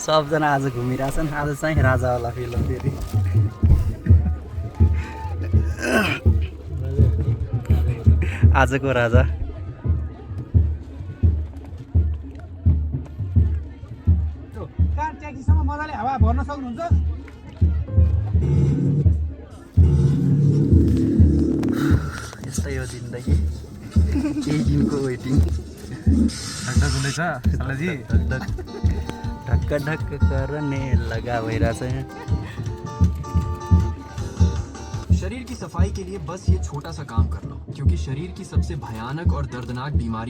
सबजना आज घुमिरहेछन्। आज चाहिँ राजावाला फिल्म फेरि आजको राजा। कार ट्याक्सीसम्म मजाले हावा भर्न सक्नुहुन्छ। यस्तै हो जिन्दगी, केही दिनको वेटिङ। ढकढक हुँदैछ सालाजी। ढक्क ढक्क करने लगा भइरहेछ। शरीर की सफाई के लिए बस ये छोटा सा काम कर लो, क्योंकि शरीर की सबसे भयानक और दर्दनाक बीमारी